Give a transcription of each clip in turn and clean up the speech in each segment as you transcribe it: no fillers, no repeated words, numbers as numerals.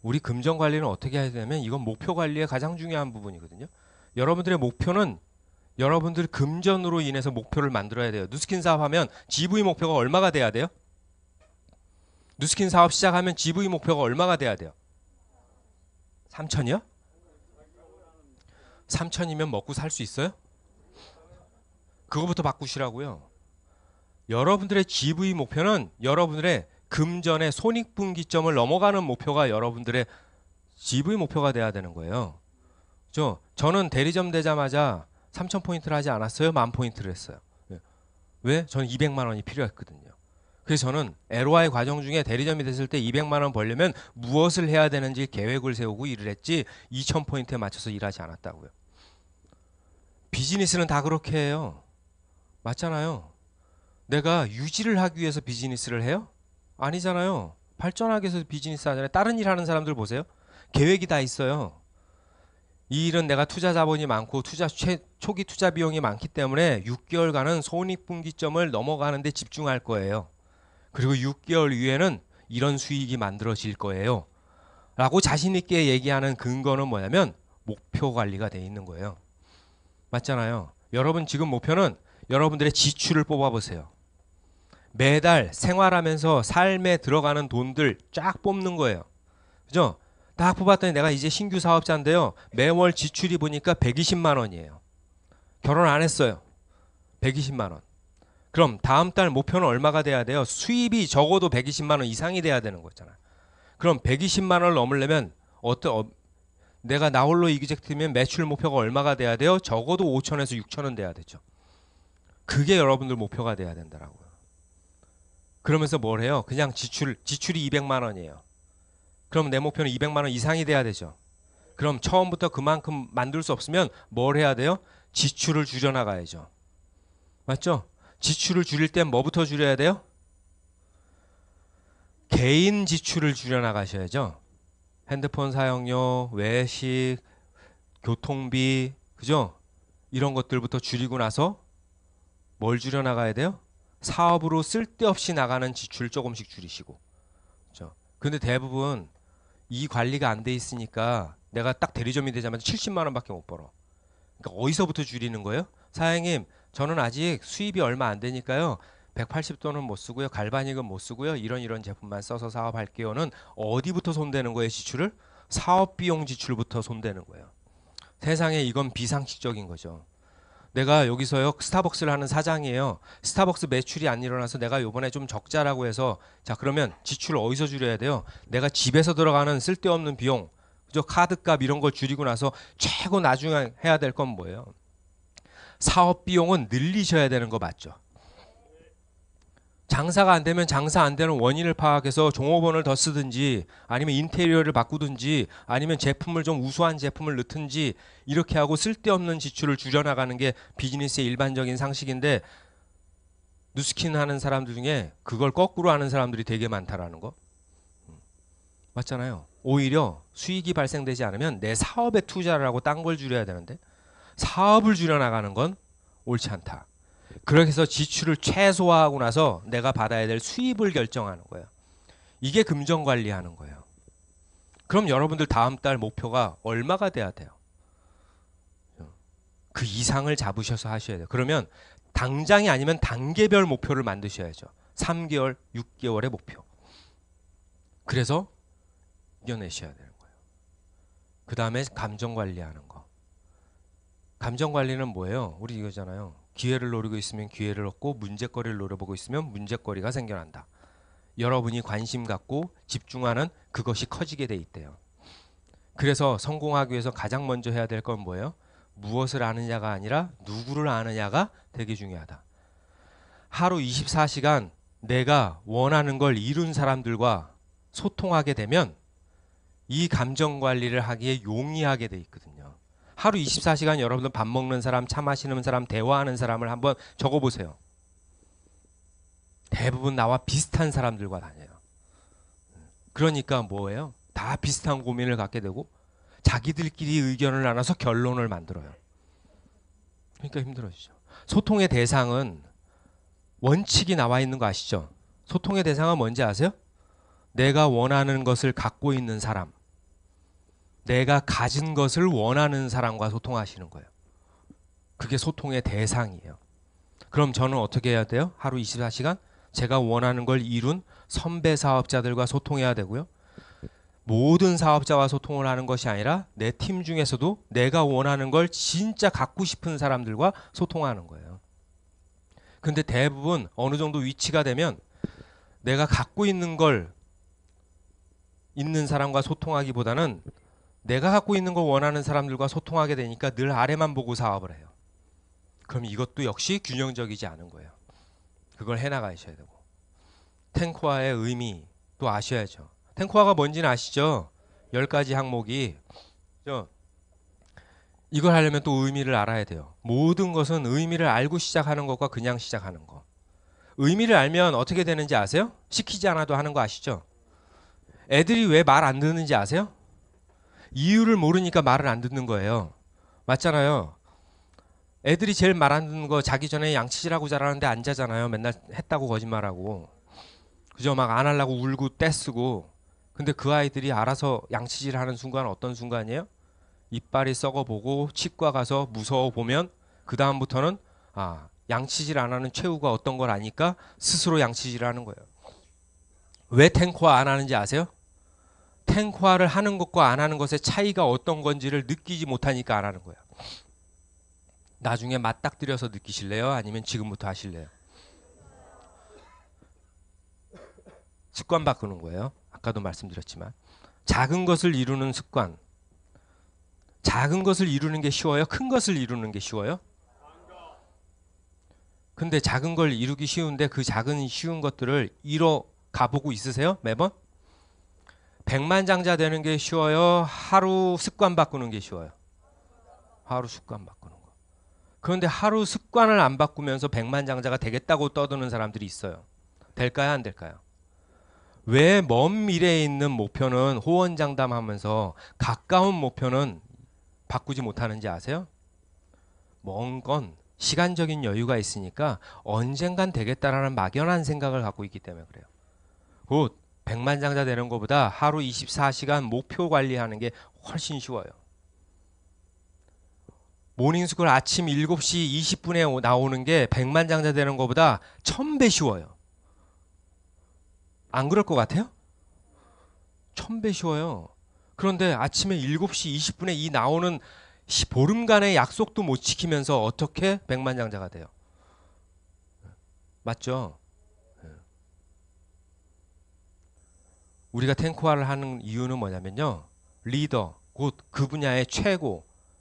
우리 금전 관리는 어떻게 해야 되냐면 이건 목표 관리의 가장 중요한 부분이거든요. 여러분들의 목표는 여러분들 금전으로 인해서 목표를 만들어야 돼요. 누스킨 사업하면 GV 목표가 얼마가 돼야 돼요? 누스킨 사업 시작하면 GV 목표가 얼마가 돼야 돼요? 3천이요? 3천이면 먹고 살 수 있어요? 그거부터 바꾸시라고요. 여러분들의 GV 목표는 여러분들의 금전의 손익분기점을 넘어가는 목표가 여러분들의 GV 목표가 돼야 되는 거예요. 저는 대리점 되자마자 3,000포인트를 하지 않았어요? 10,000포인트를 했어요. 왜? 저는 200만 원이 필요했거든요. 그래서 저는 LOI 과정 중에 대리점이 됐을 때 200만 원 벌려면 무엇을 해야 되는지 계획을 세우고 일을 했지 2,000포인트에 맞춰서 일하지 않았다고요. 비즈니스는 다 그렇게 해요. 맞잖아요. 내가 유지를 하기 위해서 비즈니스를 해요? 아니잖아요. 발전하기 위해서 비즈니스 하잖아요. 다른 일 하는 사람들 보세요. 계획이 다 있어요. 이 일은 내가 투자 자본이 많고 초기 투자 비용이 많기 때문에 6개월간은 손익분기점을 넘어가는 데 집중할 거예요. 그리고 6개월 이후에는 이런 수익이 만들어질 거예요. 라고 자신 있게 얘기하는 근거는 뭐냐면 목표 관리가 돼 있는 거예요. 맞잖아요. 여러분 지금 목표는 여러분들의 지출을 뽑아보세요. 매달 생활하면서 삶에 들어가는 돈들 쫙 뽑는 거예요. 그죠? 딱 뽑았더니 내가 이제 신규 사업자인데요. 매월 지출이 보니까 120만 원이에요. 결혼 안 했어요. 120만 원. 그럼 다음 달 목표는 얼마가 돼야 돼요? 수입이 적어도 120만 원 이상이 돼야 되는 거잖아요. 그럼 120만 원을 넘으려면 내가 나홀로 이그젝트면 매출 목표가 얼마가 돼야 돼요? 적어도 5천에서 6천은 돼야 되죠. 그게 여러분들 목표가 돼야 된다라고요. 그러면서 뭘 해요? 그냥 지출이 200만 원이에요. 그럼 내 목표는 200만 원 이상이 돼야 되죠. 그럼 처음부터 그만큼 만들 수 없으면 뭘 해야 돼요? 지출을 줄여나가야죠. 맞죠? 지출을 줄일 땐 뭐부터 줄여야 돼요? 개인 지출을 줄여나가셔야죠. 핸드폰 사용료, 외식, 교통비, 그죠? 이런 것들부터 줄이고 나서 뭘 줄여나가야 돼요? 사업으로 쓸데없이 나가는 지출 조금씩 줄이시고. 그죠? 근데 대부분 이 관리가 안 돼 있으니까 내가 딱 대리점이 되자마자 70만 원밖에 못 벌어. 그러니까 어디서부터 줄이는 거예요? 사장님, 저는 아직 수입이 얼마 안 되니까요. 180도는 못 쓰고요. 갈바닉은 못 쓰고요. 이런 제품만 써서 사업할게요는 어디부터 손대는 거예요, 지출을? 사업 비용 지출부터 손대는 거예요. 세상에 이건 비상식적인 거죠. 내가 여기서요 스타벅스를 하는 사장이에요. 스타벅스 매출이 안 일어나서 내가 요번에 좀 적자라고 해서 자 그러면 지출을 어디서 줄여야 돼요? 내가 집에서 들어가는 쓸데없는 비용, 그죠? 카드값 이런 걸 줄이고 나서 최고 나중에 해야 될 건 뭐예요? 사업 비용은 늘리셔야 되는 거 맞죠? 장사가 안 되면 장사 안 되는 원인을 파악해서 종업원을 더 쓰든지 아니면 인테리어를 바꾸든지 아니면 제품을 좀 우수한 제품을 넣든지 이렇게 하고 쓸데없는 지출을 줄여나가는 게 비즈니스의 일반적인 상식인데 누스킨 하는 사람들 중에 그걸 거꾸로 하는 사람들이 되게 많다라는 거. 맞잖아요. 오히려 수익이 발생되지 않으면 내 사업에 투자를 하고 딴 걸 줄여야 되는데 사업을 줄여나가는 건 옳지 않다. 그렇게 해서 지출을 최소화하고 나서 내가 받아야 될 수입을 결정하는 거예요. 이게 금전 관리하는 거예요. 그럼 여러분들 다음 달 목표가 얼마가 돼야 돼요? 그 이상을 잡으셔서 하셔야 돼요. 그러면 당장이 아니면 단계별 목표를 만드셔야죠. 3개월, 6개월의 목표. 그래서 이겨내셔야 되는 거예요. 그 다음에 감정 관리하는 거. 감정 관리는 뭐예요? 우리 이거잖아요. 기회를 노리고 있으면 기회를 얻고 문제거리를 노려보고 있으면 문제거리가 생겨난다. 여러분이 관심 갖고 집중하는 그것이 커지게 돼 있대요. 그래서 성공하기 위해서 가장 먼저 해야 될 건 뭐예요? 무엇을 아느냐가 아니라 누구를 아느냐가 되게 중요하다. 하루 24시간 내가 원하는 걸 이룬 사람들과 소통하게 되면 이 감정 관리를 하기에 용이하게 돼 있거든요. 하루 24시간 여러분들 밥 먹는 사람, 차 마시는 사람, 대화하는 사람을 한번 적어보세요. 대부분 나와 비슷한 사람들과 다녀요. 그러니까 뭐예요? 다 비슷한 고민을 갖게 되고 자기들끼리 의견을 나눠서 결론을 만들어요. 그러니까 힘들어지죠. 소통의 대상은 원칙이 나와 있는 거 아시죠? 소통의 대상은 뭔지 아세요? 내가 원하는 것을 갖고 있는 사람. 내가 가진 것을 원하는 사람과 소통하시는 거예요. 그게 소통의 대상이에요. 그럼 저는 어떻게 해야 돼요? 하루 24시간 제가 원하는 걸 이룬 선배 사업자들과 소통해야 되고요. 모든 사업자와 소통을 하는 것이 아니라 내 팀 중에서도 내가 원하는 걸 진짜 갖고 싶은 사람들과 소통하는 거예요. 근데 대부분 어느 정도 위치가 되면 내가 갖고 있는 걸 있는 사람과 소통하기보다는 내가 갖고 있는 걸 원하는 사람들과 소통하게 되니까 늘 아래만 보고 사업을 해요. 그럼 이것도 역시 균형적이지 않은 거예요. 그걸 해나가셔야 되고. 탱코아의 의미 또 아셔야죠. 탱코아가 뭔지는 아시죠? 10가지 항목이. 이걸 하려면 또 의미를 알아야 돼요. 모든 것은 의미를 알고 시작하는 것과 그냥 시작하는 것. 의미를 알면 어떻게 되는지 아세요? 시키지 않아도 하는 거 아시죠? 애들이 왜 말 안 듣는지 아세요? 이유를 모르니까 말을 안 듣는 거예요. 맞잖아요. 애들이 제일 말 안 듣는 거 자기 전에 양치질하고 자라는데 안 자잖아요. 맨날 했다고 거짓말하고. 그죠? 막 안 하려고 울고 떼쓰고. 근데 그 아이들이 알아서 양치질 하는 순간 어떤 순간이에요? 이빨이 썩어보고 치과 가서 무서워 보면 그 다음부터는 양치질 안 하는 최후가 어떤 걸 아니까 스스로 양치질을 하는 거예요. 왜 탱코아 안 하는지 아세요? 탱코아를 하는 것과 안 하는 것의 차이가 어떤 건지를 느끼지 못하니까 안 하는 거예요. 나중에 맞닥뜨려서 느끼실래요? 아니면 지금부터 하실래요? 습관 바꾸는 거예요. 아까도 말씀드렸지만 작은 것을 이루는 습관. 작은 것을 이루는 게 쉬워요? 큰 것을 이루는 게 쉬워요? 근데 작은 걸 이루기 쉬운데 그 작은 쉬운 것들을 이뤄 가보고 있으세요? 매번? 백만장자 되는 게 쉬워요? 하루 습관 바꾸는 게 쉬워요? 하루 습관 바꾸는 거. 그런데 하루 습관을 안 바꾸면서 백만장자가 되겠다고 떠드는 사람들이 있어요. 될까요? 안 될까요? 왜 먼 미래에 있는 목표는 호언장담하면서 가까운 목표는 바꾸지 못하는지 아세요? 먼 건 시간적인 여유가 있으니까 언젠간 되겠다라는 막연한 생각을 갖고 있기 때문에 그래요. 곧 백만장자 되는 것보다 하루 24시간 목표 관리하는 게 훨씬 쉬워요. 모닝스쿨 아침 7시 20분에 나오는 게 백만장자 되는 것보다 1000배 쉬워요. 안 그럴 것 같아요? 1000배 쉬워요. 그런데 아침에 7시 20분에 이 나오는 보름간의 약속도 못 지키면서 어떻게 백만장자가 돼요? 맞죠? 우리가 탱코아를 하는 이유는 뭐냐면요. 리더, 곧 그 분야의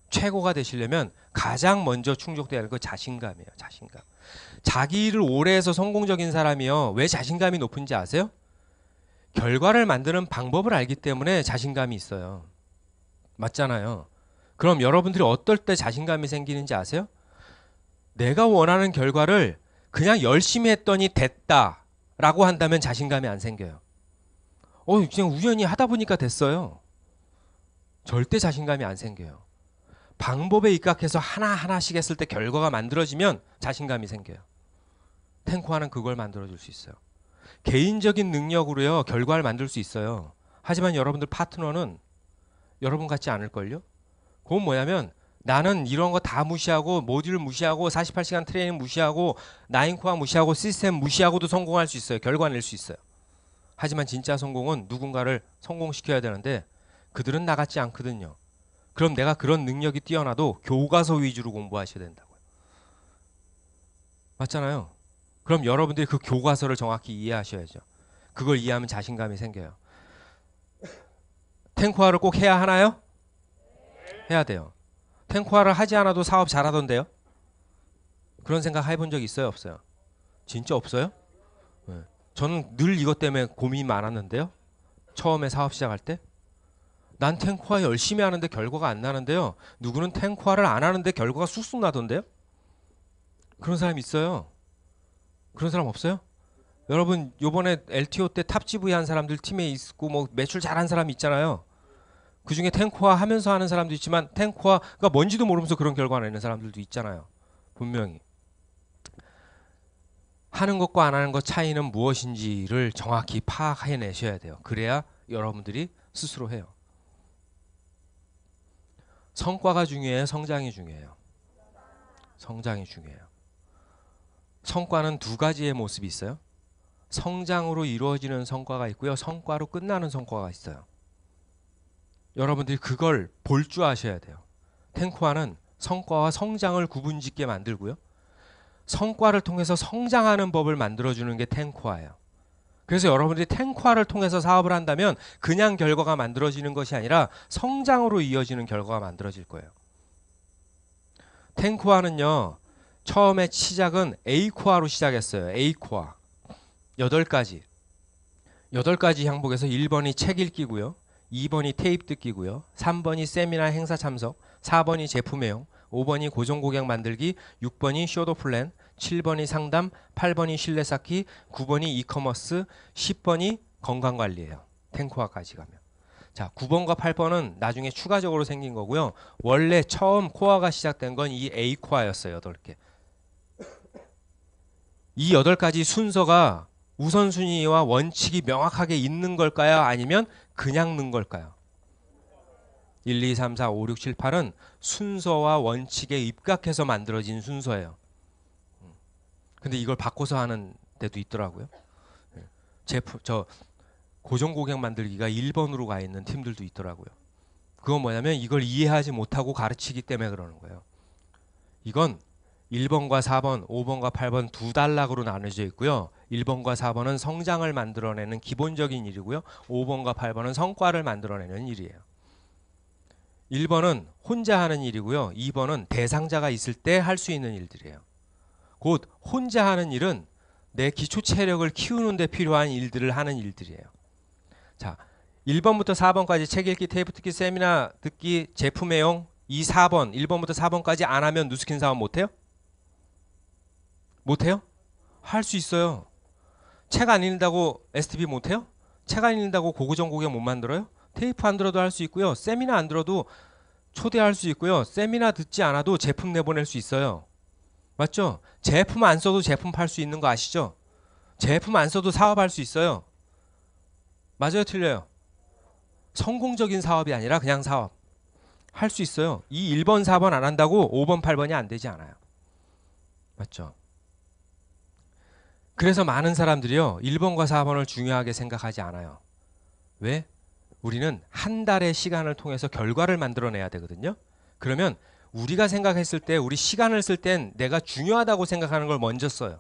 최고가 되시려면 가장 먼저 충족돼야 할 거 자신감이에요. 자신감. 자기 일을 오래 해서 성공적인 사람이요. 왜 자신감이 높은지 아세요? 결과를 만드는 방법을 알기 때문에 자신감이 있어요. 맞잖아요. 그럼 여러분들이 어떨 때 자신감이 생기는지 아세요? 내가 원하는 결과를 그냥 열심히 했더니 됐다라고 한다면 자신감이 안 생겨요. 그냥 우연히 하다 보니까 됐어요. 절대 자신감이 안 생겨요. 방법에 입각해서 하나하나씩 했을 때 결과가 만들어지면 자신감이 생겨요. 탱코아는 그걸 만들어줄 수 있어요. 개인적인 능력으로요 결과를 만들 수 있어요. 하지만 여러분들 파트너는 여러분 같지 않을걸요? 그건 뭐냐면 나는 이런 거 다 무시하고 모듈 무시하고 48시간 트레이닝 무시하고 나인코아 무시하고 시스템 무시하고도 성공할 수 있어요. 결과 낼 수 있어요. 하지만 진짜 성공은 누군가를 성공시켜야 되는데 그들은 나같지 않거든요. 그럼 내가 그런 능력이 뛰어나도 교과서 위주로 공부하셔야 된다고요. 맞잖아요. 그럼 여러분들이 그 교과서를 정확히 이해하셔야죠. 그걸 이해하면 자신감이 생겨요. 탱코아를 꼭 해야 하나요? 해야 돼요. 탱코아를 하지 않아도 사업 잘하던데요? 그런 생각 해본 적 있어요? 없어요? 진짜 없어요? 네. 저는 늘 이것 때문에 고민이 많았는데요. 처음에 사업 시작할 때. 난 탱코아 열심히 하는데 결과가 안 나는데요. 누구는 탱코아를 안 하는데 결과가 쑥쑥 나던데요? 그런 사람 있어요. 그런 사람 없어요? 여러분 요번에 LTO 때 탑 GV 한 사람들 팀에 있고 뭐 매출 잘한 사람 있잖아요. 그중에 탱코아 하면서 하는 사람도 있지만 탱코아가 뭔지도 모르면서 그런 결과 내는 사람들도 있잖아요. 분명히. 하는 것과 안 하는 것 차이는 무엇인지를 정확히 파악해내셔야 돼요. 그래야 여러분들이 스스로 해요. 성과가 중요해요? 성장이 중요해요? 성장이 중요해요. 성과는 두 가지의 모습이 있어요. 성장으로 이루어지는 성과가 있고요. 성과로 끝나는 성과가 있어요. 여러분들이 그걸 볼 줄 아셔야 돼요. 탱코아는 성과와 성장을 구분짓게 만들고요. 성과를 통해서 성장하는 법을 만들어주는 게 탱코아예요. 그래서 여러분들이 탱코아를 통해서 사업을 한다면 그냥 결과가 만들어지는 것이 아니라 성장으로 이어지는 결과가 만들어질 거예요. 탱코아는요. 처음에 시작은 A코아로 시작했어요. A코아. 8가지. 8가지 항목에서 1번이 책 읽기고요. 2번이 테이프 듣기고요. 3번이 세미나 행사 참석, 4번이 제품 애용, 5번이 고정 고객 만들기, 6번이 쇼도 플랜, 7번이 상담, 8번이 신뢰 쌓기, 9번이 이커머스, 10번이 건강 관리예요. 탱코아까지 가면. 자, 9번과 8번은 나중에 추가적으로 생긴 거고요. 원래 처음 코어가 시작된 건 이 A 코어였어요. 8개. 이 8가지 순서가 우선순위와 원칙이 명확하게 있는 걸까요? 아니면 그냥 넣은 걸까요? 1, 2, 3, 4, 5, 6, 7, 8은 순서와 원칙에 입각해서 만들어진 순서예요. 근데 이걸 바꿔서 하는 데도 있더라고요. 제품, 고정 고객 만들기가 1번으로 가 있는 팀들도 있더라고요. 그건 뭐냐면 이걸 이해하지 못하고 가르치기 때문에 그러는 거예요. 이건 1번과 4번, 5번과 8번 두 단락으로 나눠져 있고요. 1번과 4번은 성장을 만들어내는 기본적인 일이고요. 5번과 8번은 성과를 만들어내는 일이에요. 1번은 혼자 하는 일이고요. 2번은 대상자가 있을 때 할 수 있는 일들이에요. 곧 혼자 하는 일은 내 기초 체력을 키우는 데 필요한 일들을 하는 일들이에요. 자, 1번부터 4번까지 책 읽기, 테이프 듣기, 세미나 듣기, 제품 애용 이 4번, 1번부터 4번까지 안 하면 누스킨 사업 못해요? 못해요? 할 수 있어요. 책 안 읽는다고 STP 못해요? 책 안 읽는다고 고고정 고객 못 만들어요? 테이프 안 들어도 할 수 있고요. 세미나 안 들어도 초대할 수 있고요. 세미나 듣지 않아도 제품 내보낼 수 있어요. 맞죠? 제품 안 써도 제품 팔 수 있는 거 아시죠? 제품 안 써도 사업할 수 있어요. 맞아요? 틀려요? 성공적인 사업이 아니라 그냥 사업. 할 수 있어요. 이 1번, 4번 안 한다고 5번, 8번이 안 되지 않아요. 맞죠? 그래서 많은 사람들이요. 1번과 4번을 중요하게 생각하지 않아요. 왜? 우리는 한 달의 시간을 통해서 결과를 만들어내야 되거든요. 그러면 우리가 생각했을 때 우리 시간을 쓸 땐 내가 중요하다고 생각하는 걸 먼저 써요.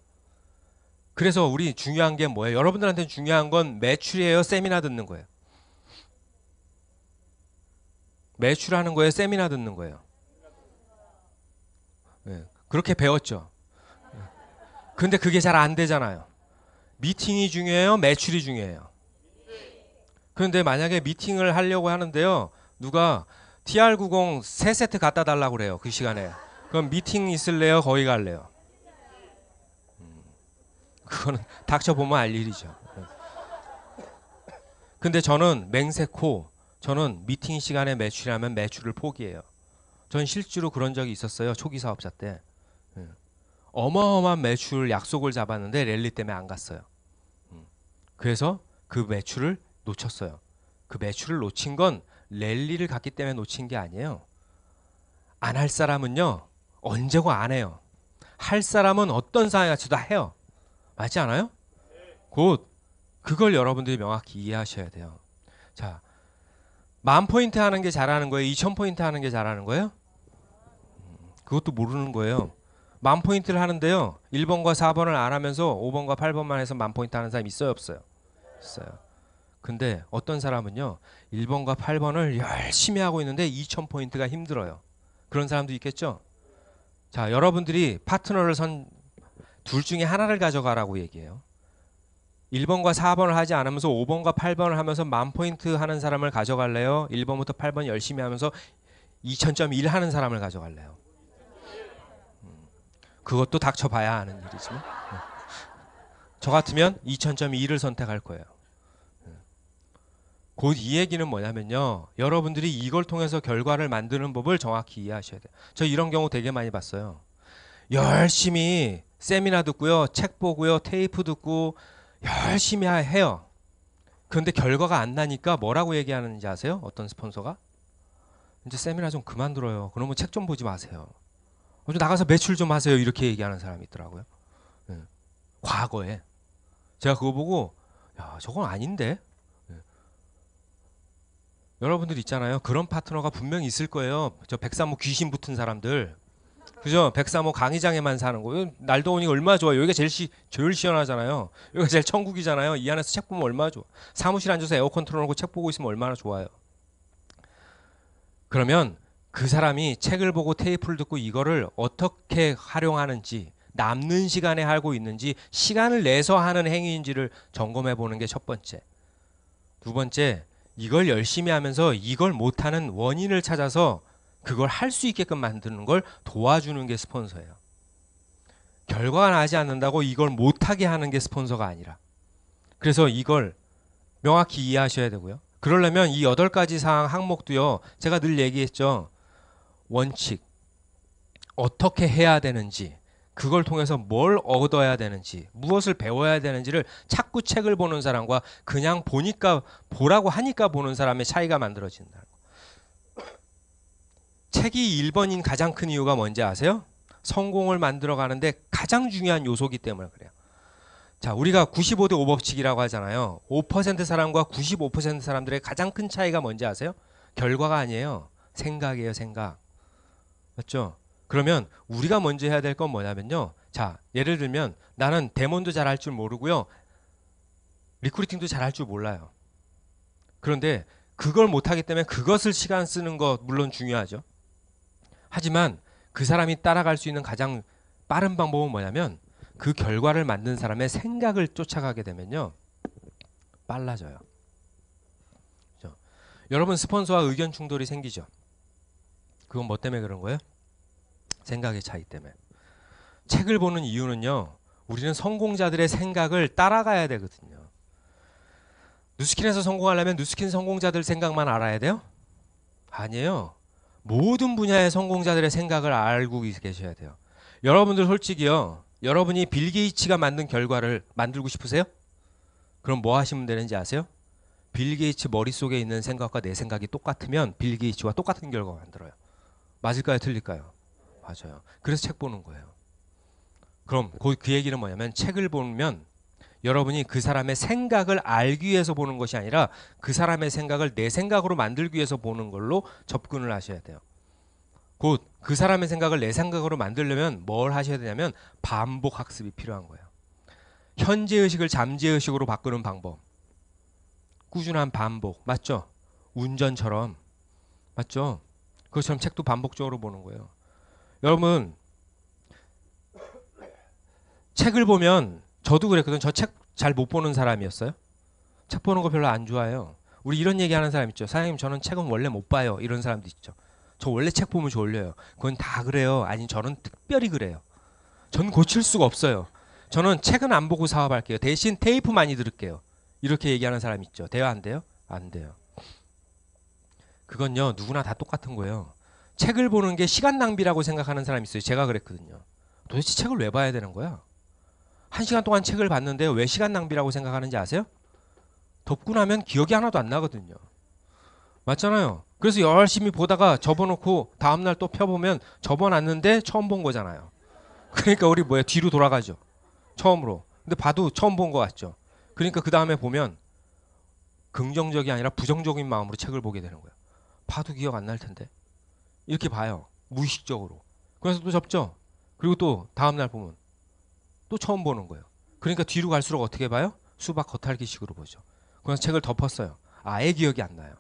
그래서 우리 중요한 게 뭐예요? 여러분들한테는 중요한 건 매출이에요? 세미나 듣는 거예요? 매출하는 거예요? 세미나 듣는 거예요? 네, 그렇게 배웠죠. 근데 그게 잘 안 되잖아요. 미팅이 중요해요? 매출이 중요해요? 그런데 만약에 미팅을 하려고 하는데요. 누가 TR90 3세트 갖다 달라고 그래요. 그 시간에. 그럼 미팅 있을래요? 거기 갈래요? 그거는 닥쳐보면 알 일이죠. 근데 저는 맹세코 저는 미팅 시간에 매출하면 매출을 포기해요. 전 실제로 그런 적이 있었어요. 초기 사업자 때. 어마어마한 매출 약속을 잡았는데 랠리 때문에 안 갔어요. 그래서 그 매출을 놓쳤어요. 그 매출을 놓친 건 랠리를 갔기 때문에 놓친 게 아니에요. 안 할 사람은요. 언제고 안 해요. 할 사람은 어떤 상황에 갇혀도 해요. 맞지 않아요? 곧 그걸 여러분들이 명확히 이해하셔야 돼요. 자, 10,000포인트 하는 게 잘하는 거예요? 2,000포인트 하는 게 잘하는 거예요? 그것도 모르는 거예요. 10,000포인트를 하는데요. 1번과 4번을 안 하면서 5번과 8번만 해서 10,000포인트 하는 사람 있어요? 없어요? 있어요. 근데 어떤 사람은요. 1번과 8번을 열심히 하고 있는데 2,000포인트가 힘들어요. 그런 사람도 있겠죠? 자, 여러분들이 파트너를 둘 중에 하나를 가져가라고 얘기해요. 1번과 4번을 하지 않으면서 5번과 8번을 하면서 10,000포인트 하는 사람을 가져갈래요? 1번부터 8번 열심히 하면서 2000.1 하는 사람을 가져갈래요? 그것도 닥쳐봐야 하는 일이지만 저 같으면 2000.1을 선택할 거예요. 곧 이 얘기는 뭐냐면요. 여러분들이 이걸 통해서 결과를 만드는 법을 정확히 이해하셔야 돼요. 저 이런 경우 되게 많이 봤어요. 열심히 세미나 듣고요. 책 보고요. 테이프 듣고 열심히 해요. 그런데 결과가 안 나니까 뭐라고 얘기하는지 아세요? 어떤 스폰서가? 이제 세미나 좀 그만 들어요. 그러면 책 좀 보지 마세요. 좀 나가서 매출 좀 하세요. 이렇게 얘기하는 사람이 있더라고요. 예. 과거에 제가 그거 보고 야 저건 아닌데. 예. 여러분들 있잖아요. 그런 파트너가 분명히 있을 거예요. 저 백사모 귀신 붙은 사람들. 그죠? 백사모 강의장에만 사는 거. 날 더우니까 얼마나 좋아요. 여기가 제일 시원하잖아요. 여기가 제일 천국이잖아요. 이 안에서 책 보면 얼마나 좋아. 사무실 앉아서 에어컨 틀어놓고 책 보고 있으면 얼마나 좋아요. 그러면 그 사람이 책을 보고 테이프를 듣고 이거를 어떻게 활용하는지, 남는 시간에 하고 있는지, 시간을 내서 하는 행위인지를 점검해 보는 게 첫 번째. 두 번째, 이걸 열심히 하면서 이걸 못하는 원인을 찾아서 그걸 할 수 있게끔 만드는 걸 도와주는 게 스폰서예요. 결과가 나지 않는다고 이걸 못하게 하는 게 스폰서가 아니라. 그래서 이걸 명확히 이해하셔야 되고요. 그러려면 이 8가지 사항 항목도요. 제가 늘 얘기했죠. 원칙, 어떻게 해야 되는지, 그걸 통해서 뭘 얻어야 되는지, 무엇을 배워야 되는지를 자꾸 책을 보는 사람과 그냥 보니까 보라고 하니까 보는 사람의 차이가 만들어진다. 책이 1번인 가장 큰 이유가 뭔지 아세요? 성공을 만들어 가는데 가장 중요한 요소이기 때문에 그래요. 자, 우리가 95대 5 법칙이라고 하잖아요. 5% 사람과 95% 사람들의 가장 큰 차이가 뭔지 아세요? 결과가 아니에요. 생각이에요, 생각. 맞죠? 그러면 우리가 먼저 해야 될 건 뭐냐면요. 자, 예를 들면 나는 데몬도 잘 할 줄 모르고요. 리크루팅도 잘 할 줄 몰라요. 그런데 그걸 못하기 때문에 그것을 시간 쓰는 거 물론 중요하죠. 하지만 그 사람이 따라갈 수 있는 가장 빠른 방법은 뭐냐면 그 결과를 만든 사람의 생각을 쫓아가게 되면요. 빨라져요. 그렇죠? 여러분 스폰서와 의견 충돌이 생기죠. 그건 뭐 때문에 그런 거예요? 생각의 차이 때문에. 책을 보는 이유는요. 우리는 성공자들의 생각을 따라가야 되거든요. 누스킨에서 성공하려면 누스킨 성공자들 생각만 알아야 돼요? 아니에요. 모든 분야의 성공자들의 생각을 알고 계셔야 돼요. 여러분들 솔직히요. 여러분이 빌 게이츠가 만든 결과를 만들고 싶으세요? 그럼 뭐 하시면 되는지 아세요? 빌 게이츠 머릿속에 있는 생각과 내 생각이 똑같으면 빌 게이츠와 똑같은 결과를 만들어요. 맞을까요? 틀릴까요? 맞아요. 그래서 책 보는 거예요. 그럼 그 얘기는 뭐냐면 책을 보면 여러분이 그 사람의 생각을 알기 위해서 보는 것이 아니라 그 사람의 생각을 내 생각으로 만들기 위해서 보는 걸로 접근을 하셔야 돼요. 곧 그 사람의 생각을 내 생각으로 만들려면 뭘 하셔야 되냐면 반복 학습이 필요한 거예요. 현재의식을 잠재의식으로 바꾸는 방법. 꾸준한 반복. 맞죠? 운전처럼. 맞죠? 그것처럼 책도 반복적으로 보는 거예요. 여러분 책을 보면 저도 그랬거든. 저 책 잘 못 보는 사람이었어요. 책 보는 거 별로 안 좋아해요. 우리 이런 얘기하는 사람 있죠. 사장님 저는 책은 원래 못 봐요. 이런 사람도 있죠. 저 원래 책 보면 졸려요. 그건 다 그래요. 아니 저는 특별히 그래요. 전 고칠 수가 없어요. 저는 책은 안 보고 사업할게요. 대신 테이프 많이 들을게요. 이렇게 얘기하는 사람 있죠. 돼요? 안 돼요? 안 돼요. 그건요. 누구나 다 똑같은 거예요. 책을 보는 게 시간 낭비라고 생각하는 사람이 있어요. 제가 그랬거든요. 도대체 책을 왜 봐야 되는 거야? 1시간 동안 책을 봤는데 왜 시간 낭비라고 생각하는지 아세요? 덮고 나면 기억이 하나도 안 나거든요. 맞잖아요. 그래서 열심히 보다가 접어놓고 다음날 또 펴보면 접어놨는데 처음 본 거잖아요. 그러니까 우리 뭐야 뒤로 돌아가죠. 처음으로. 근데 봐도 처음 본 거 같죠. 그러니까 그 다음에 보면 긍정적이 아니라 부정적인 마음으로 책을 보게 되는 거예요. 봐도 기억 안 날 텐데. 이렇게 봐요. 무의식적으로. 그래서 또 접죠. 그리고 또 다음날 보면 또 처음 보는 거예요. 그러니까 뒤로 갈수록 어떻게 봐요? 수박 겉핥기식으로 보죠. 그래서 책을 덮었어요. 아예 기억이 안 나요.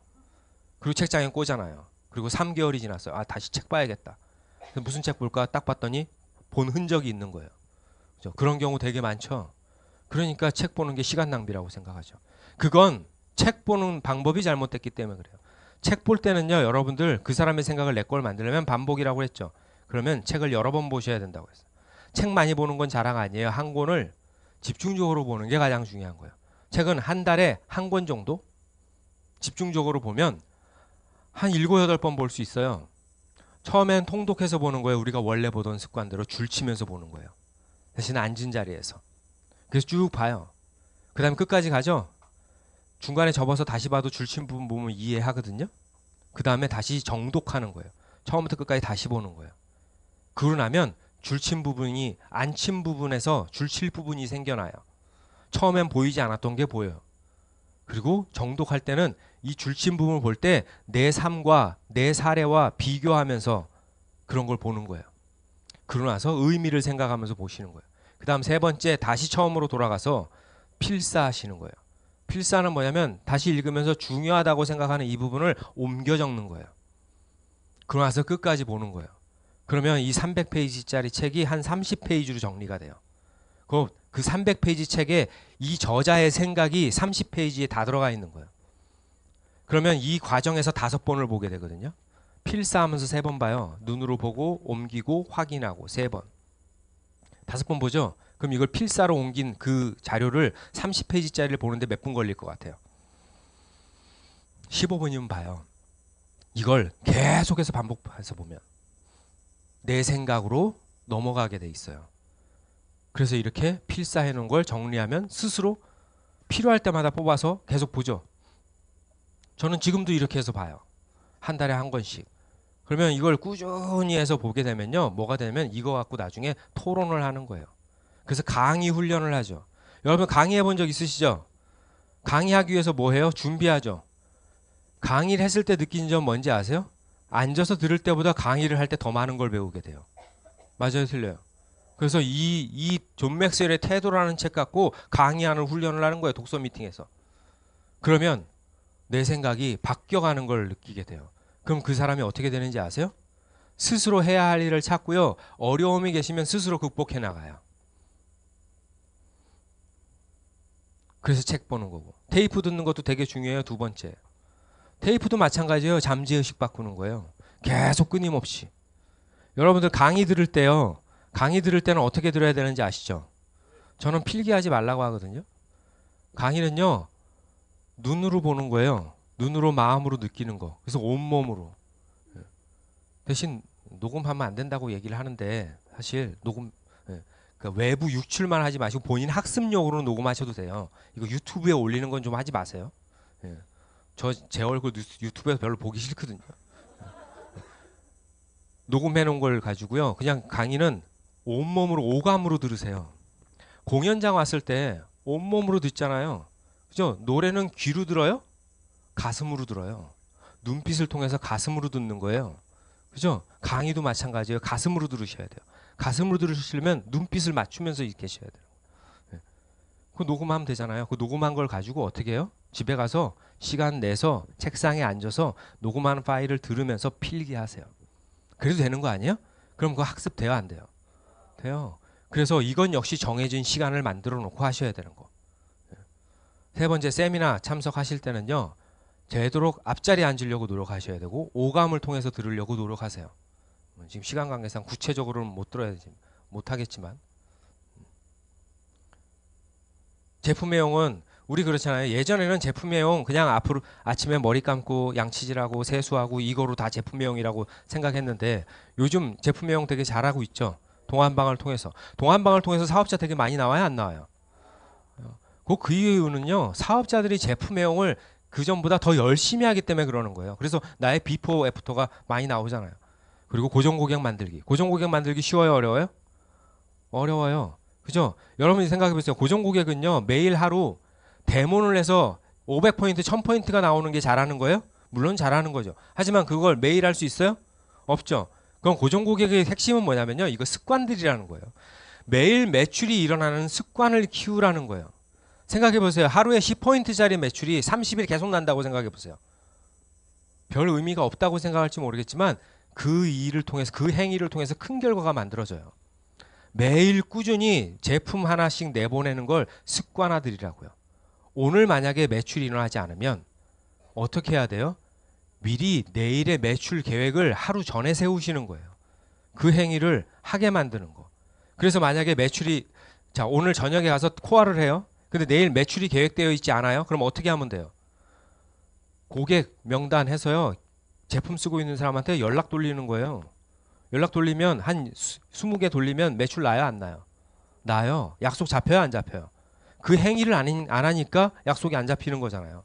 그리고 책장에 꽂아놔요. 그리고 3개월이 지났어요. 아 다시 책 봐야겠다. 무슨 책 볼까 딱 봤더니 본 흔적이 있는 거예요. 그렇죠? 그런 경우 되게 많죠. 그러니까 책 보는 게 시간 낭비라고 생각하죠. 그건 책 보는 방법이 잘못됐기 때문에 그래요. 책 볼 때는요. 여러분들 그 사람의 생각을 내 걸 만들려면 반복이라고 했죠. 그러면 책을 여러 번 보셔야 된다고 했어요. 책 많이 보는 건 자랑 아니에요. 한 권을 집중적으로 보는 게 가장 중요한 거예요. 책은 한 달에 한 권 정도 집중적으로 보면 한 7, 8번 볼 수 있어요. 처음엔 통독해서 보는 거예요. 우리가 원래 보던 습관대로 줄 치면서 보는 거예요. 대신 앉은 자리에서. 그래서 쭉 봐요. 그 다음에 끝까지 가죠. 중간에 접어서 다시 봐도 줄친 부분 보면 이해하거든요. 그 다음에 다시 정독하는 거예요. 처음부터 끝까지 다시 보는 거예요. 그러고 나면 줄친 부분이 안 친 부분에서 줄칠 부분이 생겨나요. 처음엔 보이지 않았던 게 보여요. 그리고 정독할 때는 이 줄친 부분을 볼 때 내 삶과 내 사례와 비교하면서 그런 걸 보는 거예요. 그러고 나서 의미를 생각하면서 보시는 거예요. 그 다음 세 번째, 다시 처음으로 돌아가서 필사하시는 거예요. 필사는 뭐냐면 다시 읽으면서 중요하다고 생각하는 이 부분을 옮겨 적는 거예요. 그러고 나서 끝까지 보는 거예요. 그러면 이 300페이지짜리 책이 한 30페이지로 정리가 돼요. 그 300페이지 책에 이 저자의 생각이 30페이지에 다 들어가 있는 거예요. 그러면 이 과정에서 5번을 보게 되거든요. 필사하면서 3번 봐요. 눈으로 보고 옮기고 확인하고 3번. 5번 보죠. 그럼 이걸 필사로 옮긴 그 자료를 30페이지짜리를 보는데 몇 분 걸릴 것 같아요? 15분이면 봐요. 이걸 계속해서 반복해서 보면 내 생각으로 넘어가게 돼 있어요. 그래서 이렇게 필사해 놓은 걸 정리하면 스스로 필요할 때마다 뽑아서 계속 보죠. 저는 지금도 이렇게 해서 봐요. 한 달에 한 권씩. 그러면 이걸 꾸준히 해서 보게 되면요. 뭐가 되면 이거 갖고 나중에 토론을 하는 거예요. 그래서 강의 훈련을 하죠. 여러분 강의해 본 적 있으시죠? 강의하기 위해서 뭐 해요? 준비하죠. 강의를 했을 때 느낀 점 뭔지 아세요? 앉아서 들을 때보다 강의를 할 때 더 많은 걸 배우게 돼요. 맞아요, 틀려요? 그래서 이 존 맥스웰의 태도라는 책 갖고 강의하는 훈련을 하는 거예요. 독서 미팅에서. 그러면 내 생각이 바뀌어가는 걸 느끼게 돼요. 그럼 그 사람이 어떻게 되는지 아세요? 스스로 해야 할 일을 찾고요. 어려움이 계시면 스스로 극복해 나가요. 그래서 책 보는 거고. 테이프 듣는 것도 되게 중요해요. 2번째. 테이프도 마찬가지예요. 잠재의식 바꾸는 거예요. 계속 끊임없이. 여러분들 강의 들을 때요. 강의 들을 때는 어떻게 들어야 되는지 아시죠? 저는 필기하지 말라고 하거든요. 강의는요. 눈으로 보는 거예요. 눈으로 마음으로 느끼는 거. 그래서 온몸으로. 대신 녹음하면 안 된다고 얘기를 하는데 사실 녹음 그러니까 외부 유출만 하지 마시고 본인 학습용으로 녹음하셔도 돼요. 이거 유튜브에 올리는 건 좀 하지 마세요. 제 얼굴 유튜브에서 별로 보기 싫거든요. 녹음해 놓은 걸 가지고요. 그냥 강의는 온몸으로 오감으로 들으세요. 공연장 왔을 때 온몸으로 듣잖아요. 그죠? 노래는 귀로 들어요? 가슴으로 들어요. 눈빛을 통해서 가슴으로 듣는 거예요. 그죠? 강의도 마찬가지예요. 가슴으로 들으셔야 돼요. 가슴으로 들으시려면 눈빛을 맞추면서 계셔야 돼요. 그 녹음하면 되잖아요. 그 녹음한 걸 가지고 어떻게 해요? 집에 가서 시간 내서 책상에 앉아서 녹음하는 파일을 들으면서 필기하세요. 그래도 되는 거 아니에요? 그럼 그거 학습 돼요, 안 돼요? 돼요. 그래서 이건 역시 정해진 시간을 만들어 놓고 하셔야 되는 거. 3번째, 세미나 참석하실 때는요. 되도록 앞자리에 앉으려고 노력하셔야 되고 오감을 통해서 들으려고 노력하세요. 지금 시간 관계상 구체적으로는 못 하겠지만 제품애용은 우리 그렇잖아요. 예전에는 제품애용 그냥 앞으로 아침에 머리 감고 양치질하고 세수하고 이거로 다 제품애용이라고 생각했는데 요즘 제품애용 되게 잘하고 있죠. 동안방을 통해서. 동안방을 통해서 사업자 되게 많이 나와요, 안 나와요? 그 이유는요. 사업자들이 제품애용을 그전보다 더 열심히 하기 때문에 그러는 거예요. 그래서 나의 비포 애프터가 많이 나오잖아요. 그리고 고정 고객 만들기. 고정 고객 만들기 쉬워요, 어려워요? 어려워요. 그죠? 여러분이 생각해 보세요. 고정 고객은요. 매일 하루 데모를 해서 500포인트, 1000포인트가 나오는 게 잘하는 거예요? 물론 잘하는 거죠. 하지만 그걸 매일 할 수 있어요? 없죠. 그럼 고정 고객의 핵심은 뭐냐면요. 이거 습관들이라는 거예요. 매일 매출이 일어나는 습관을 키우라는 거예요. 생각해 보세요. 하루에 10포인트짜리 매출이 30일 계속 난다고 생각해 보세요. 별 의미가 없다고 생각할지 모르겠지만 그 일을 통해서 그 행위를 통해서 큰 결과가 만들어져요. 매일 꾸준히 제품 하나씩 내보내는 걸 습관화들이라고요. 오늘 만약에 매출이 일어나지 않으면 어떻게 해야 돼요? 미리 내일의 매출 계획을 하루 전에 세우시는 거예요. 그 행위를 하게 만드는 거. 그래서 만약에 매출이 자 오늘 저녁에 가서 코알을 해요. 근데 내일 매출이 계획되어 있지 않아요? 그럼 어떻게 하면 돼요? 고객 명단 해서요. 제품 쓰고 있는 사람한테 연락 돌리는 거예요. 연락 돌리면 한 20개 돌리면 매출 나요, 안 나요? 나요. 약속 잡혀요, 안 잡혀요? 그 행위를 안 하니까 약속이 안 잡히는 거잖아요.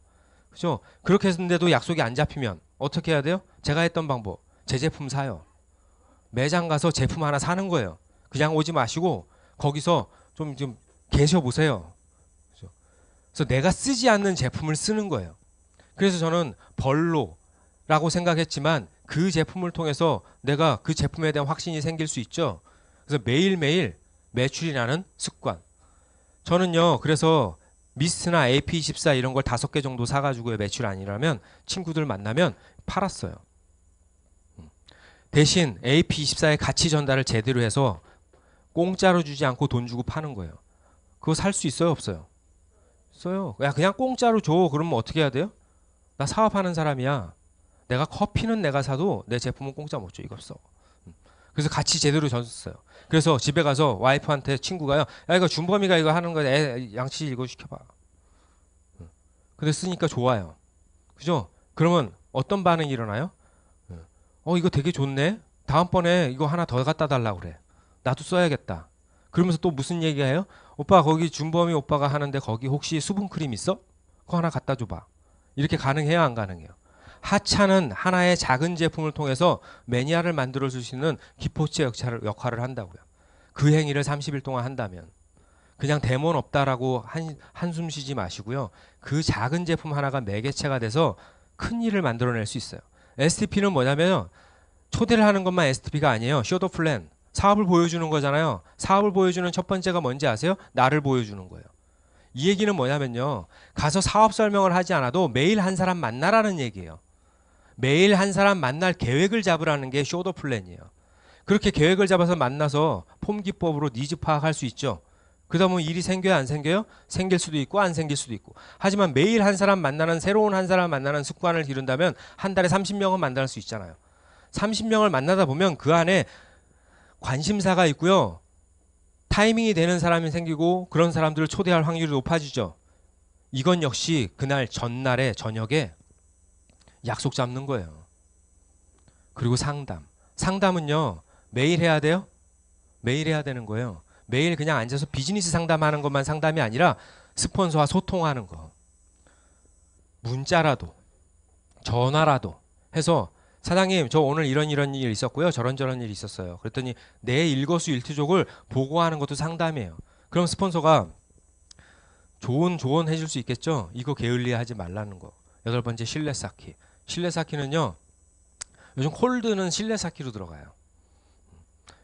그죠? 그렇게 했는데도 약속이 안 잡히면 어떻게 해야 돼요? 제가 했던 방법. 제 제품 사요. 매장 가서 제품 하나 사는 거예요. 그냥 오지 마시고 거기서 좀 계셔 보세요. 그죠? 그래서 내가 쓰지 않는 제품을 쓰는 거예요. 그래서 저는 벌로라고 생각했지만 그 제품을 통해서 내가 그 제품에 대한 확신이 생길 수 있죠. 그래서 매일매일 매출이 나는 습관. 저는요, 그래서 미스트나 AP24 이런 걸 5개 정도 사가지고 매출 아니라면 친구들 만나면 팔았어요. 대신 AP24의 가치 전달을 제대로 해서 공짜로 주지 않고 돈 주고 파는 거예요. 그거 살 수 있어요, 없어요? 써요. 야, 그냥 공짜로 줘. 그러면 어떻게 해야 돼요? 나 사업하는 사람이야. 내가 커피는 내가 사도 내 제품은 공짜 못 줘. 이거 써. 그래서 같이 제대로 줬어요. 그래서 집에 가서 와이프한테 친구가요. 야, 이거 준범이가 이거 하는 거 양치 이거 시켜봐. 근데 쓰니까 좋아요. 그죠? 그러면 어떤 반응이 일어나요? 이거 되게 좋네. 다음번에 이거 하나 더 갖다 달라고 그래. 나도 써야겠다. 그러면서 또 무슨 얘기해요? 오빠 거기 준범이 오빠가 하는데 거기 혹시 수분크림 있어? 그거 하나 갖다 줘봐. 이렇게 가능해요, 안 가능해요? 하차는 하나의 작은 제품을 통해서 매니아를 만들어줄 수 있는 기포체 역할을 한다고요. 그 행위를 30일 동안 한다면 그냥 데모는 없다라고 한숨 쉬지 마시고요. 그 작은 제품 하나가 매개체가 돼서 큰 일을 만들어낼 수 있어요. STP는 뭐냐면 초대를 하는 것만 STP가 아니에요. 쇼더 플랜. 사업을 보여주는 거잖아요. 사업을 보여주는 첫 번째가 뭔지 아세요? 나를 보여주는 거예요. 이 얘기는 뭐냐면요. 가서 사업 설명을 하지 않아도 매일 한 사람 만나라는 얘기예요. 매일 한 사람 만날 계획을 잡으라는 게 쇼더 플랜이에요. 그렇게 계획을 잡아서 만나서 폼 기법으로 니즈 파악할 수 있죠. 그러다 보면 일이 생겨요, 안 생겨요? 생길 수도 있고 안 생길 수도 있고. 하지만 매일 한 사람 만나는 새로운 한 사람 만나는 습관을 기른다면 한 달에 30명은 만날 수 있잖아요. 30명을 만나다 보면 그 안에 관심사가 있고요. 타이밍이 되는 사람이 생기고 그런 사람들을 초대할 확률이 높아지죠. 이건 역시 그날 전날에 저녁에 약속 잡는 거예요. 그리고 상담. 상담은요. 매일 해야 돼요? 매일 해야 되는 거예요. 매일 그냥 앉아서 비즈니스 상담하는 것만 상담이 아니라 스폰서와 소통하는 거. 문자라도 전화라도 해서 사장님 저 오늘 이런 일 있었고요. 저런 일 있었어요. 그랬더니 내 일거수일투족을 보고하는 것도 상담이에요. 그럼 스폰서가 조언 해줄 수 있겠죠. 이거 게을리하지 말라는 거. 8번째 신뢰 쌓기. 신뢰 쌓기는요. 요즘 콜드는 신뢰 쌓기로 들어가요.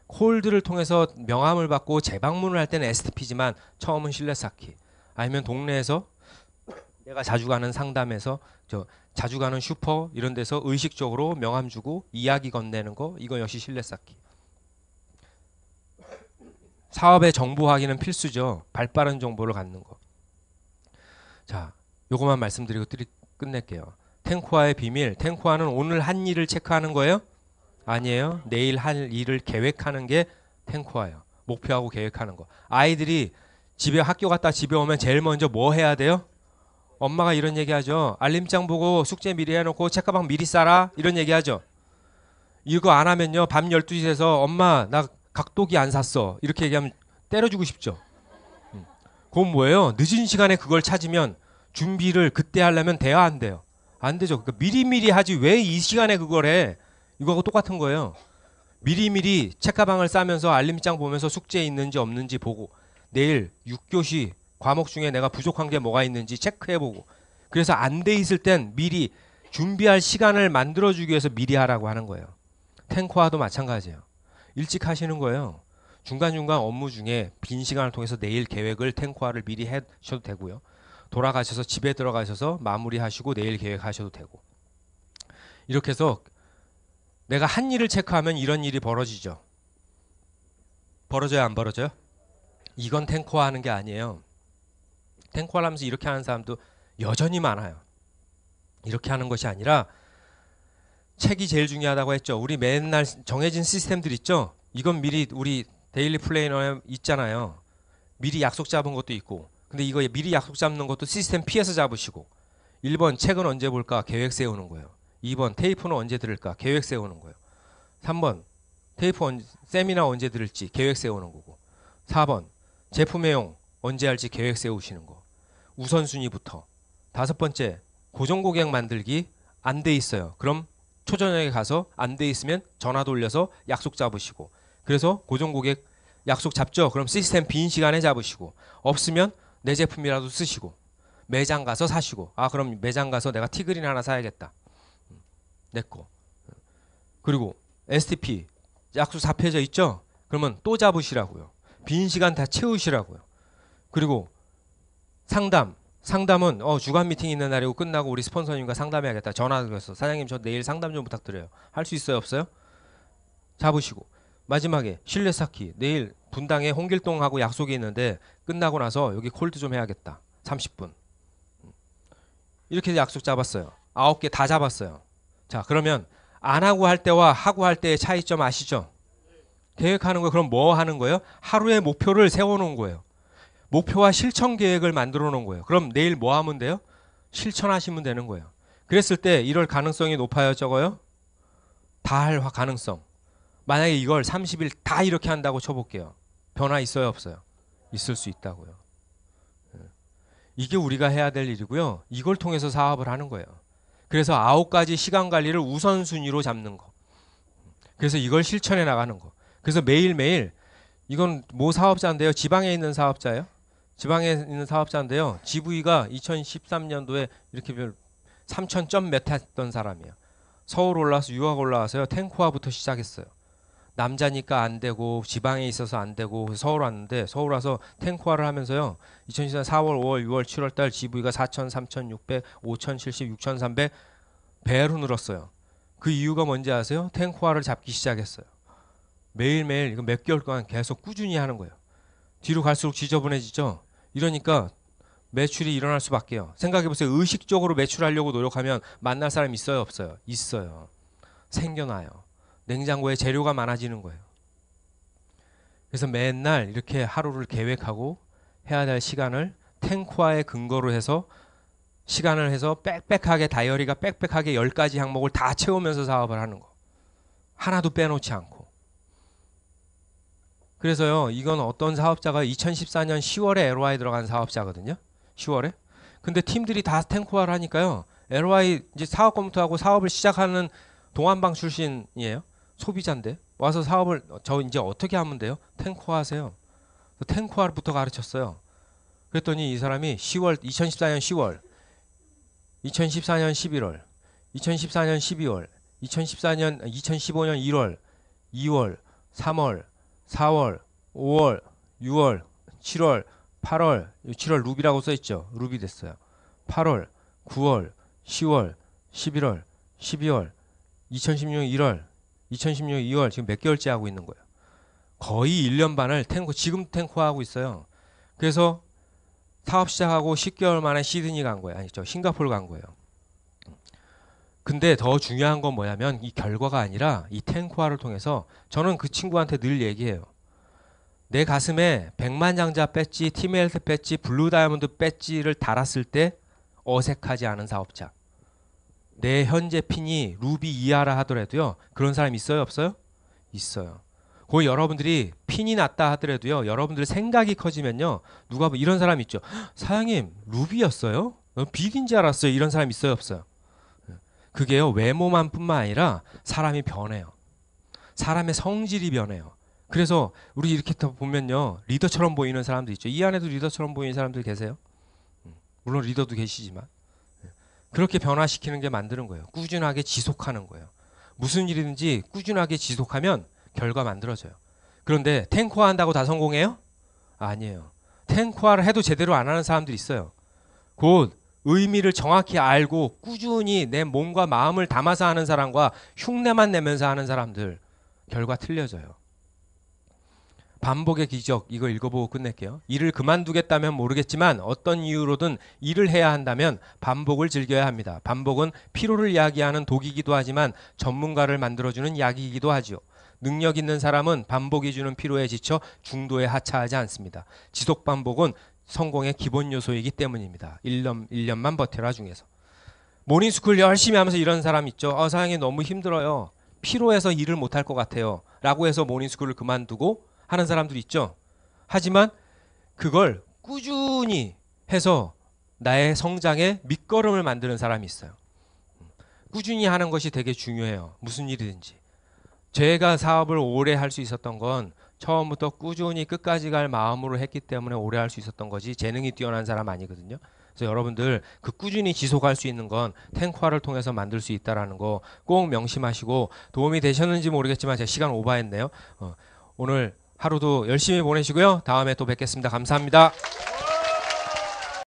콜드를 통해서 명함을 받고 재방문을 할 때는 STP지만 처음은 신뢰 쌓기. 아니면 동네에서 내가 자주 가는 상담에서 자주 가는 슈퍼 이런 데서 의식적으로 명함 주고 이야기 건네는 거 이거 역시 신뢰 쌓기. 사업의 정보 확인은 필수죠. 발빠른 정보를 갖는 거. 자, 요거만 말씀드리고 끝낼게요. 탱코아의 비밀. 탱코아는 오늘 한 일을 체크하는 거예요? 아니에요. 내일 할 일을 계획하는 게 탱코아예요. 목표하고 계획하는 거. 아이들이 집에 학교 갔다 집에 오면 제일 먼저 뭐 해야 돼요? 엄마가 이런 얘기하죠. 알림장 보고 숙제 미리 해놓고 책가방 미리 싸라. 이런 얘기하죠. 이거 안 하면요. 밤 12시 돼서 엄마 나 각도기 안 샀어. 이렇게 얘기하면 때려주고 싶죠. 그건 뭐예요? 늦은 시간에 그걸 찾으면 준비를 그때 하려면 돼야 안 돼요. 안 되죠. 그러니까 미리미리 하지 왜 이 시간에 그걸 해? 이거하고 똑같은 거예요. 미리미리 책가방을 싸면서 알림장 보면서 숙제 있는지 없는지 보고 내일 6교시 과목 중에 내가 부족한 게 뭐가 있는지 체크해보고 그래서 안 돼 있을 땐 미리 준비할 시간을 만들어주기 위해서 미리 하라고 하는 거예요. 탱코아도 마찬가지예요. 일찍 하시는 거예요. 중간중간 업무 중에 빈 시간을 통해서 내일 계획을 탱코아를 미리 하셔도 되고요. 돌아가셔서 집에 들어가셔서 마무리하시고 내일 계획하셔도 되고 이렇게 해서 내가 한 일을 체크하면 이런 일이 벌어지죠. 벌어져요, 안 벌어져요? 이건 탱코아 하는 게 아니에요. 탱코아를 하면서 이렇게 하는 사람도 여전히 많아요. 이렇게 하는 것이 아니라 책이 제일 중요하다고 했죠. 우리 맨날 정해진 시스템들 있죠. 이건 미리 우리 데일리 플래너에 있잖아요. 미리 약속 잡은 것도 있고 근데 이거 미리 약속 잡는 것도 시스템 피해서 잡으시고 1번 책은 언제 볼까? 계획 세우는 거예요. 2번 테이프는 언제 들을까? 계획 세우는 거예요. 3번 세미나 언제 들을지 계획 세우는 거고 4번 제품 애용 언제 할지 계획 세우시는 거. 우선순위부터 5번째 고정 고객 만들기 안 돼 있어요. 그럼 초저녁에 가서 안 돼 있으면 전화 돌려서 약속 잡으시고, 그래서 고정 고객 약속 잡죠. 그럼 시스템 빈 시간에 잡으시고, 없으면 내 제품이라도 쓰시고, 매장 가서 사시고, 아 그럼 매장 가서 내가 티그린 하나 사야겠다, 내 거. 그리고 STP 약속 잡혀져 있죠. 그러면 또 잡으시라고요. 빈 시간 다 채우시라고요. 그리고 상담은 주간 미팅 있는 날이고 끝나고 우리 스폰서님과 상담해야겠다. 전화 드려서 사장님 저 내일 상담 좀 부탁드려요. 할 수 있어요 없어요? 잡으시고, 마지막에 실내 쌓기, 내일 분당에 홍길동하고 약속이 있는데 끝나고 나서 여기 콜드 좀 해야겠다. 30분. 이렇게 약속 잡았어요. 9개 다 잡았어요. 자, 그러면 안 하고 할 때와 하고 할 때의 차이점 아시죠? 계획하는 거, 그럼 뭐 하는 거예요? 하루의 목표를 세워놓은 거예요. 목표와 실천 계획을 만들어 놓은 거예요. 그럼 내일 뭐 하면 돼요? 실천하시면 되는 거예요. 그랬을 때 이럴 가능성이 높아요, 적어요? 다 할 가능성. 만약에 이걸 30일 다 이렇게 한다고 쳐볼게요. 변화 있어요, 없어요? 있을 수 있다고요. 이게 우리가 해야 될 일이고요. 이걸 통해서 사업을 하는 거예요. 그래서 9가지 시간 관리를 우선순위로 잡는 거. 그래서 이걸 실천해 나가는 거. 그래서 매일매일, 이건 모 사업자인데요. 지방에 있는 사업자예요. 지방에 있는 사업자인데요. GV가 2013년도에 이렇게 3,000점 몇 했던 사람이에요. 서울 올라와서 유학 올라와서요. 탱코아부터 시작했어요. 남자니까 안 되고 지방에 있어서 안 되고 서울 왔는데, 서울 와서 탱코아를 하면서요. 2014년 4월, 5월, 6월, 7월 달 GV가 4,000, 3,600, 5,070, 6,300 배로 늘었어요. 그 이유가 뭔지 아세요? 탱코아를 잡기 시작했어요. 매일매일 이거 몇 개월간 계속 꾸준히 하는 거예요. 뒤로 갈수록 지저분해지죠. 이러니까 매출이 일어날 수밖에요. 생각해보세요. 의식적으로 매출하려고 노력하면 만날 사람 있어요 없어요? 있어요. 생겨나요. 냉장고에 재료가 많아지는 거예요. 그래서 맨날 이렇게 하루를 계획하고 해야 될 시간을 탱코아의 근거로 해서 시간을 해서 빽빽하게, 다이어리가 빽빽하게 10가지 항목을 다 채우면서 사업을 하는 거. 하나도 빼놓지 않고. 그래서요, 이건 어떤 사업자가 2014년 10월에 LOI 들어간 사업자거든요. 10월에. 근데 팀들이 다 탱코아를 하니까요. LOI 이제 사업 검토하고 사업을 시작하는 동안방 출신이에요. 소비자인데 와서 사업을 저 이제 어떻게 하면 돼요? 탱코아 하세요. 탱코아부터 가르쳤어요. 그랬더니 이 사람이 2014년 10월, 2014년 11월, 2014년 12월, 2015년 1월, 2월, 3월, 4월, 5월, 6월, 7월, 8월, 7월 루비라고 써있죠. 루비 됐어요. 8월, 9월, 10월, 11월, 12월, 2016년 1월, 2016년 2월, 지금 몇 개월째 하고 있는 거예요. 거의 1년 반을 지금 탱코하고 있어요. 그래서 사업 시작하고 10개월 만에 시드니 간 거예요. 아니죠. 싱가포르 간 거예요. 근데 더 중요한 건 뭐냐면 이 결과가 아니라 이 탱코아를 통해서, 저는 그 친구한테 늘 얘기해요. 내 가슴에 백만장자 배지, 팀헬스 배지, 블루 다이아몬드 배지를 달았을 때 어색하지 않은 사업자. 내 현재 핀이 루비 이하라 하더라도요. 그런 사람 있어요 없어요? 있어요. 그 여러분들이 핀이 낮다 하더라도요. 여러분들 생각이 커지면요. 누가 이런 사람 있죠. 사장님 루비였어요? 비리인 줄 알았어요. 이런 사람 있어요 없어요? 그게요. 외모만 뿐만 아니라 사람이 변해요. 사람의 성질이 변해요. 그래서 우리 이렇게 보면요. 리더처럼 보이는 사람도 있죠. 이 안에도 리더처럼 보이는 사람들 계세요? 물론 리더도 계시지만. 그렇게 변화시키는 게 만드는 거예요. 꾸준하게 지속하는 거예요. 무슨 일이든지 꾸준하게 지속하면 결과 만들어져요. 그런데 탱코아 한다고 다 성공해요? 아니에요. 탱코아를 해도 제대로 안 하는 사람들이 있어요. 곧 의미를 정확히 알고 꾸준히 내 몸과 마음을 담아서 하는 사람과 흉내만 내면서 하는 사람들, 결과 틀려져요. 반복의 기적, 이거 읽어보고 끝낼게요. 일을 그만두겠다면 모르겠지만 어떤 이유로든 일을 해야 한다면 반복을 즐겨야 합니다. 반복은 피로를 야기하는 독이기도 하지만 전문가를 만들어주는 약이기도 하죠. 능력 있는 사람은 반복이 주는 피로에 지쳐 중도에 하차하지 않습니다. 지속 반복은 성공의 기본 요소이기 때문입니다. 1년만 버텨라 중에서. 모닝스쿨 열심히 하면서 이런 사람 있죠. 사장님 너무 힘들어요. 피로해서 일을 못할 것 같아요. 라고 해서 모닝스쿨을 그만두고 하는 사람들 있죠. 하지만 그걸 꾸준히 해서 나의 성장의 밑거름을 만드는 사람이 있어요. 꾸준히 하는 것이 되게 중요해요. 무슨 일이든지. 제가 사업을 오래 할 수 있었던 건 처음부터 꾸준히 끝까지 갈 마음으로 했기 때문에 오래 할 수 있었던 거지 재능이 뛰어난 사람 아니거든요. 그래서 여러분들 그 꾸준히 지속할 수 있는 건 탱화를 통해서 만들 수 있다라는 거 꼭 명심하시고, 도움이 되셨는지 모르겠지만 제가 시간 오버했네요. 오늘 하루도 열심히 보내시고요. 다음에 또 뵙겠습니다. 감사합니다.